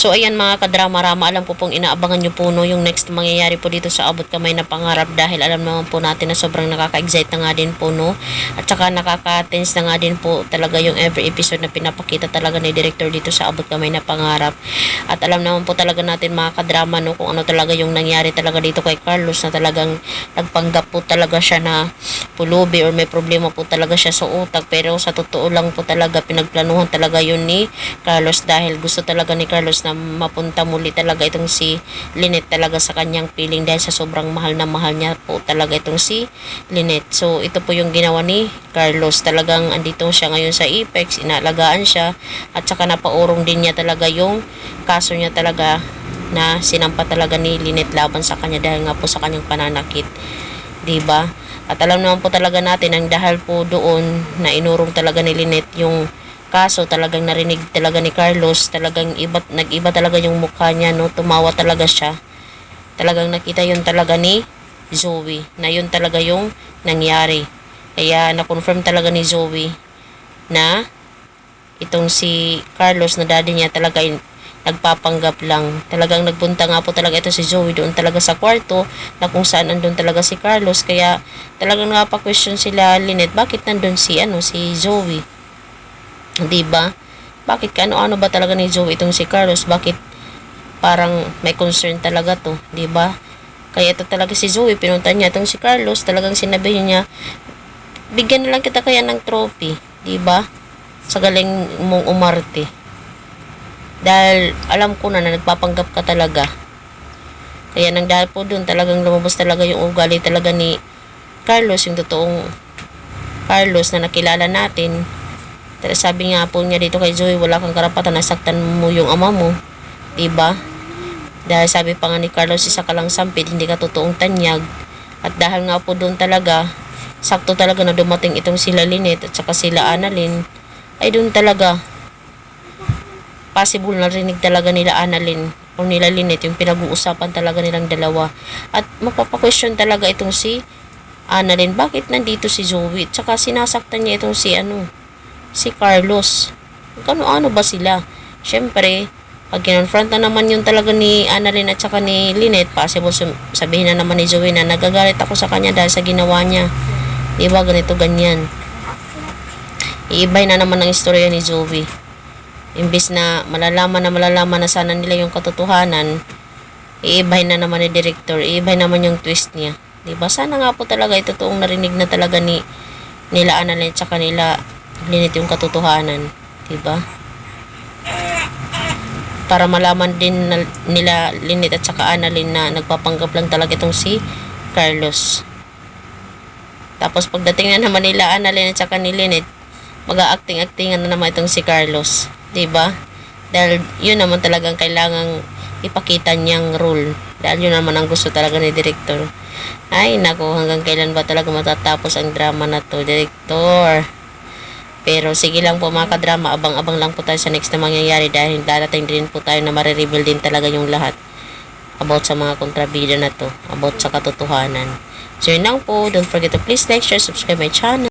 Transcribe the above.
So ayan mga kadrama-rama, alam ko pong inaabangan nyo po no, yung next mangyayari po dito sa Abot Kamay na Pangarap, dahil alam naman po natin na sobrang nakaka-excite na nga din po no, at saka nakaka-tense na nga din po talaga yung every episode na pinapakita talaga ni director dito sa Abot Kamay na Pangarap. At alam naman po talaga natin mga kadrama no, kung ano talaga yung nangyari talaga dito kay Carlos, na talagang nagpanggap po talaga siya na pulubi or may problema po talaga siya sa utak, pero sa totoo lang po talaga pinagplanuhan talaga yun ni Carlos, dahil gusto talaga ni Carlos na mapunta muli talaga itong si Lynette talaga sa kanyang piling, dahil sa sobrang mahal na mahal niya po talaga itong si Lynette. So ito po yung ginawa ni Carlos, talagang andito siya ngayon sa Apex, inaalagaan siya, at saka napaurong din niya talaga yung kaso niya talaga na sinampa talaga ni Lynette laban sa kanya dahil nga po sa kanyang pananakit, diba? At alam naman po talaga natin ang dahil po doon na inurong talaga ni Lynette yung kaso, talagang narinig talaga ni Carlos, talagang nag-iba talaga yung mukha niya no, tumawa talaga siya, talagang nakita yun talaga ni Zoe na yun talaga yung nangyari. Kaya na-confirm talaga ni Zoe na itong si Carlos na daddy niya talaga nagpapanggap lang. Talagang nagpunta nga po talaga ito si Zoe doon talaga sa kwarto na kung saan andun talaga si Carlos, kaya talagang napaka-question sila Lynette, bakit nandun si Zoe? Diba? Bakit ano ba talaga ni Zoe itong si Carlos? Bakit parang may concern talaga to, diba? Kaya ito talaga si Zoe, pinunta niya itong si Carlos, talagang sinabi niya, bigyan na lang kita kaya ng trophy, diba? Sa galing mong umarte. Dahil alam ko na nagpapanggap ka talaga. Kaya nang dahil po dun, talagang lumabas talaga yung ugali talaga ni Carlos, yung totoong Carlos na nakilala natin. Sabi nga po niya dito kay Zoe, wala kang karapatan na saktan mo yung ama mo, diba? Dahil sabi pa nga ni Carlos, isa ka lang sampid, hindi ka totoong tanyag. At dahil nga po doon talaga, sakto talaga na dumating itong sila Lynette at saka sila Annalyn, ay doon talaga possible na rinig talaga nila Annalyn o nila Lynette yung pinag-uusapan talaga nilang dalawa. At mapapa-question talaga itong si Annalyn, bakit nandito si Zoe? At saka sinasaktan niya itong si Carlos. Ano ba sila? Syempre, pag kinonfront na naman yun talaga ni Annalyn at saka ni Lynette, possible sabihin na naman ni Zoe na nagagalit ako sa kanya dahil sa ginawa niya. Diba? Ganito, ganyan. Iibay na naman ang istorya ni Zoe. Imbis na malalaman na sana nila yung katotohanan, iibay na naman ni director, iibay naman yung twist niya. Diba? Sana nga po talaga ito toong narinig na talaga nila Annalyn at saka nila Lynette yung katotohanan, diba? Para malaman din nila Lynette at saka Annalyn na nagpapanggap lang talaga itong si Carlos. Tapos pagdating na naman nila Annalyn at saka ni Lynette, mag-a-acting-actingan na naman itong si Carlos, diba? Dahil yun naman talagang kailangang ipakita niyang role, dahil yun naman ang gusto talaga ni director. Ay naku, hanggang kailan ba talaga matatapos ang drama na to, director? Pero sige lang po mga kadrama, abang-abang lang po tayo sa next na mangyayari, dahil darating din po tayo na marireveal din talaga yung lahat about sa mga kontrabida na to, about sa katotohanan. So yun lang po, don't forget to please like, share, subscribe my channel.